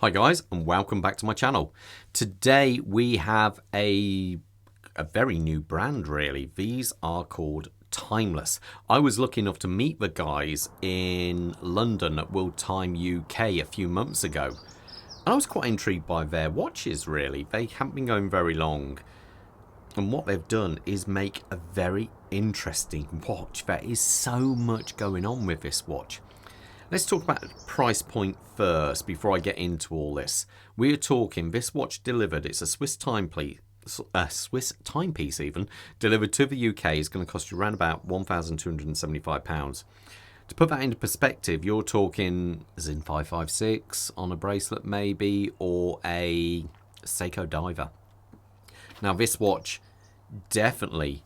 Hi guys, and welcome back to my channel. Today we have a very new brand really. These are called Timeless. I was lucky enough to meet the guys in London at World Time UK a few months ago. And I was quite intrigued by their watches really. They haven't been going very long. And what they've done is make a very interesting watch. There is so much going on with this watch. Let's talk about the price point first before I get into all this. We're talking this watch delivered. It's a Swiss timepiece even, delivered to the UK is going to cost you around about £1,275. To put that into perspective, you're talking Zin 556 on a bracelet maybe, or a Seiko Diver. Now this watch definitely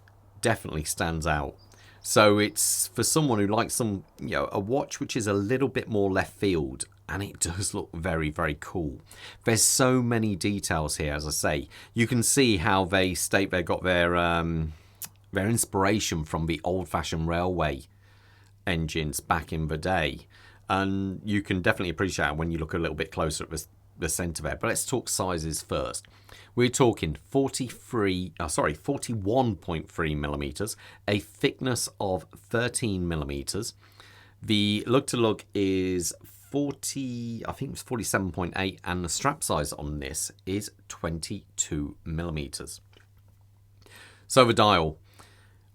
stands out. So it's for someone who likes a watch which is a little bit more left field, and it does look very, very cool. There's so many details here, as I say. You can see how they state they got their inspiration from the old-fashioned railway engines back in the day, and you can definitely appreciate it when you look a little bit closer at the centre there. But let's talk sizes first. We're talking 41.3 millimeters, a thickness of 13 millimeters. The lug-to-lug is 47.8, and the strap size on this is 22 millimeters. So the dial,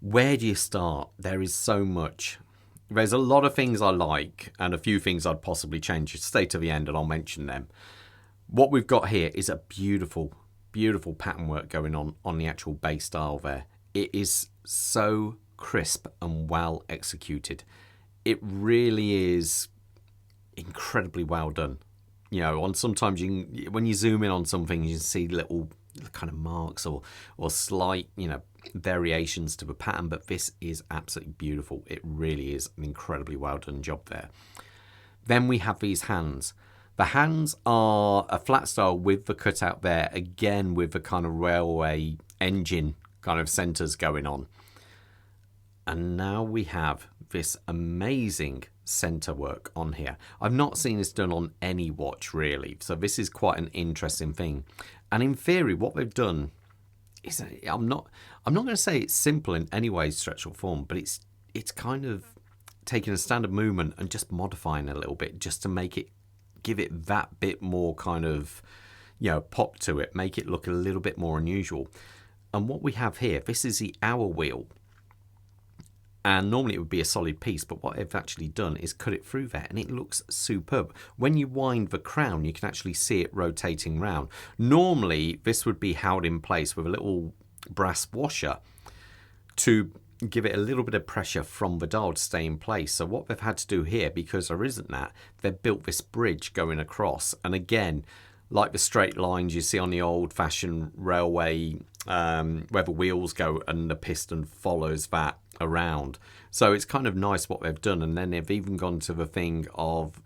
where do you start? There is so much. There's a lot of things I like and a few things I'd possibly change. Stay to the end and I'll mention them. What we've got here is a beautiful pattern work going on the actual base dial there. It is so crisp and well executed. It really is incredibly well done. You know, sometimes when you zoom in on something, you can see little kind of marks or slight, variations to the pattern, but this is absolutely beautiful. It really is an incredibly well done job there. Then we have these hands. The hands are a flat style with the cutout there, again with the kind of railway engine kind of centres going on. And now we have this amazing centre work on here. I've not seen this done on any watch really, so this is quite an interesting thing. And in theory, what they've done is, I'm not going to say it's simple in any way, stretch or form, but it's kind of taking a standard movement and just modifying a little bit just to give it that bit more kind of, pop to it, make it look a little bit more unusual. And what we have here, this is the hour wheel. And normally it would be a solid piece, but what they've actually done is cut it through there, and it looks superb. When you wind the crown, you can actually see it rotating round. Normally, this would be held in place with a little brass washer to give it a little bit of pressure from the dial to stay in place. So what they've had to do here, because there isn't that, they've built this bridge going across. And again, like the straight lines you see on the old-fashioned railway, where the wheels go and the piston follows that around. So it's kind of nice what they've done. And then they've even gone to the thing of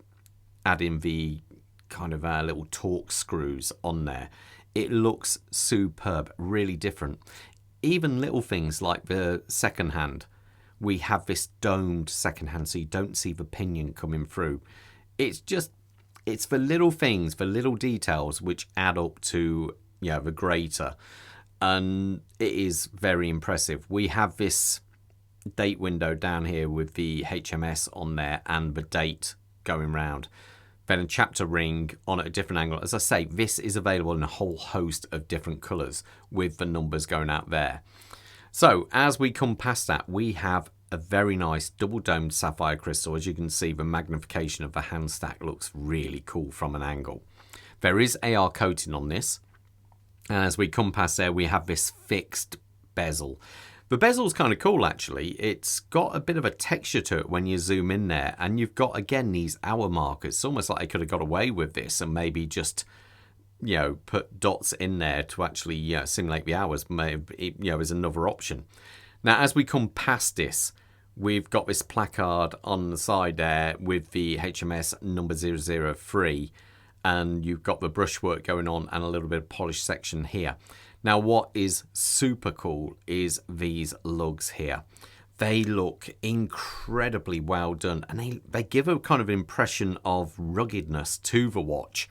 adding the kind of little torque screws on there. It looks superb, really different. Even little things like the second hand, we have this domed second hand, so you don't see the pinion coming through. It's the little things, the little details which add up to the greater, and it is very impressive. We have this date window down here with the HMS on there and the date going round. Then a chapter ring on at a different angle. As I say, this is available in a whole host of different colours with the numbers going out there. So as we come past that, we have a very nice double domed sapphire crystal. As you can see, the magnification of the hand stack looks really cool from an angle. There is AR coating on this. And as we come past there, we have this fixed bezel. The bezel's kind of cool actually. It's got a bit of a texture to it when you zoom in there, and you've got again these hour markers. It's almost like they could have got away with this and maybe just put dots in there to actually simulate the hours. Maybe is another option. Now as we come past this, we've got this placard on the side there with the HMS number 003, and you've got the brushwork going on and a little bit of polished section here. Now what is super cool is these lugs here. They look incredibly well done, and they give a kind of impression of ruggedness to the watch.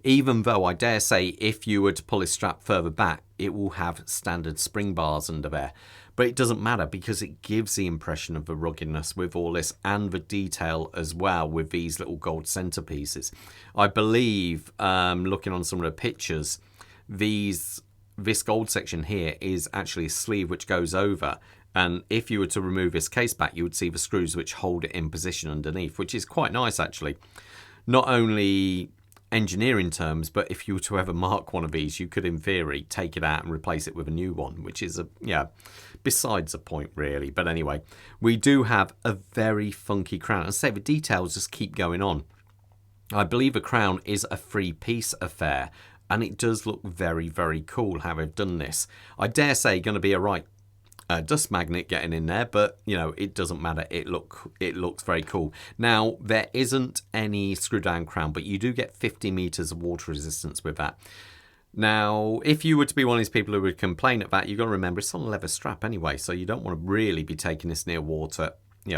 even though I dare say if you were to pull this strap further back, it will have standard spring bars under there. But it doesn't matter because it gives the impression of the ruggedness with all this and the detail as well with these little gold centerpieces. I believe, looking on some of the pictures, this gold section here is actually a sleeve which goes over. And if you were to remove this case back, you would see the screws which hold it in position underneath, which is quite nice actually. Not only engineering terms, but if you were to ever mark one of these, you could in theory take it out and replace it with a new one, which is besides the point really. But anyway, we do have a very funky crown. As I say, the details just keep going on. I believe the crown is a 3-piece affair, and it does look very, very cool how they've done this. I dare say going to be a right dust magnet getting in there, but you know, it doesn't matter. It looks very cool. Now, there isn't any screw down crown, but you do get 50 meters of water resistance with that. Now, if you were to be one of these people who would complain at that, you've got to remember it's on a leather strap anyway, so you don't want to really be taking this near water,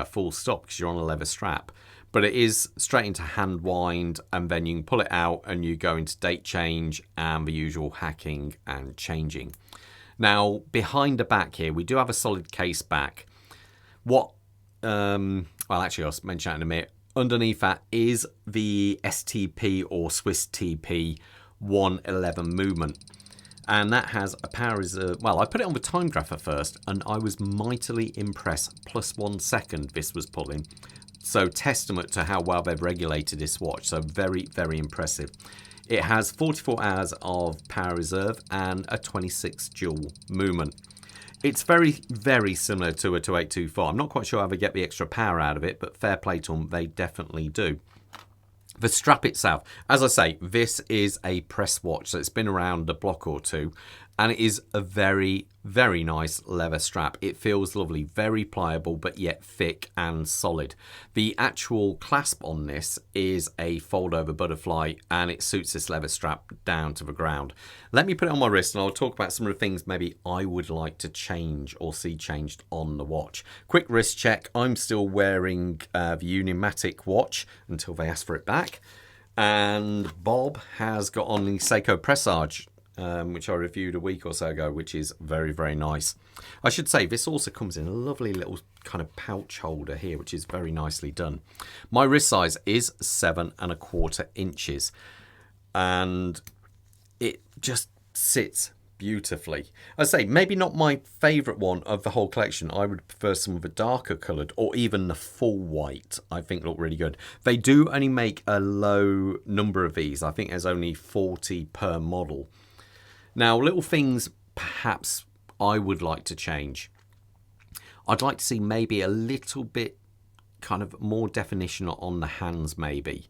full stop, because you're on a leather strap. But it is straight into hand wind, and then you can pull it out and you go into date change and the usual hacking and changing. Now, behind the back here, we do have a solid case back. Well, actually, I'll mention that in a minute. Underneath that is the STP or Swiss TP 111 movement. And that has a power reserve. Well, I put it on the time graph at first, and I was mightily impressed. +1 second this was pulling. So testament to how well they've regulated this watch. So very, very impressive. It has 44 hours of power reserve and a 26 joule movement. It's very, very similar to a 2824. I'm not quite sure how they get the extra power out of it, but fair play to them, they definitely do. The strap itself, as I say, this is a press watch, so it's been around a block or two, and it is a very, very nice leather strap. It feels lovely, very pliable, but yet thick and solid. The actual clasp on this is a fold-over butterfly, and it suits this leather strap down to the ground. Let me put it on my wrist, and I'll talk about some of the things maybe I would like to change or see changed on the watch. Quick wrist check. I'm still wearing the Unimatic watch until they ask for it back. And Bob has got on the Seiko Presage, which I reviewed a week or so ago, which is very, very nice. I should say this also comes in a lovely little kind of pouch holder here, which is very nicely done. My wrist size is 7¼ inches, and it just sits beautifully. I say maybe not my favourite one of the whole collection. I would prefer some of the darker coloured or even the full white. I think look really good. They do only make a low number of these. I think there's only 40 per model. Now, little things perhaps I would like to change. I'd like to see maybe a little bit kind of more definition on the hands maybe.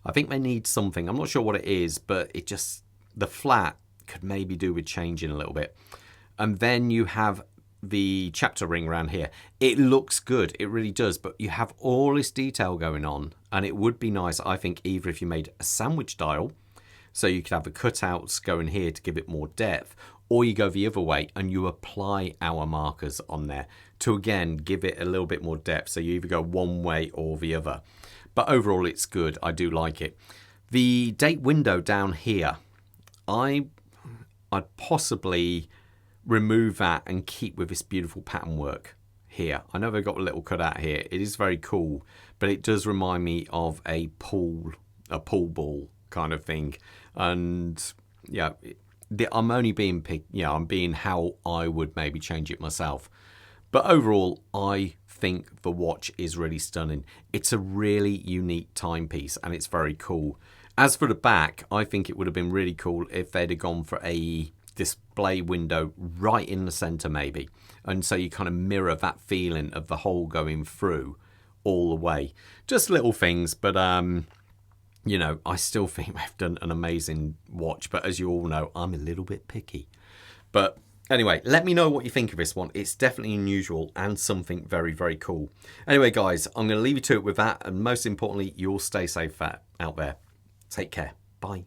I think they need something. I'm not sure what it is, but it just, the flat could maybe do with changing a little bit. And then you have the chapter ring around here. It looks good, it really does, but you have all this detail going on, and it would be nice, I think, either if you made a sandwich dial, so you could have the cutouts going here to give it more depth, or you go the other way and you apply hour markers on there to again give it a little bit more depth, so you either go one way or the other. But overall it's good, I do like it. The date window down here, I'd possibly remove that and keep with this beautiful pattern work here. I know they've got a little cutout here. It is very cool, but it does remind me of a pool ball kind of thing. And yeah, I'm only being I'm being how I would maybe change it myself. But overall, I think the watch is really stunning. It's a really unique timepiece and it's very cool. As for the back, I think it would have been really cool if they'd have gone for a display window right in the center maybe. And so you kind of mirror that feeling of the hole going through all the way. Just little things, but you know, I still think they've done an amazing watch. But as you all know, I'm a little bit picky. But anyway, let me know what you think of this one. It's definitely unusual and something very, very cool. Anyway, guys, I'm going to leave you to it with that. And most importantly, you'll stay safe out there. Take care. Bye.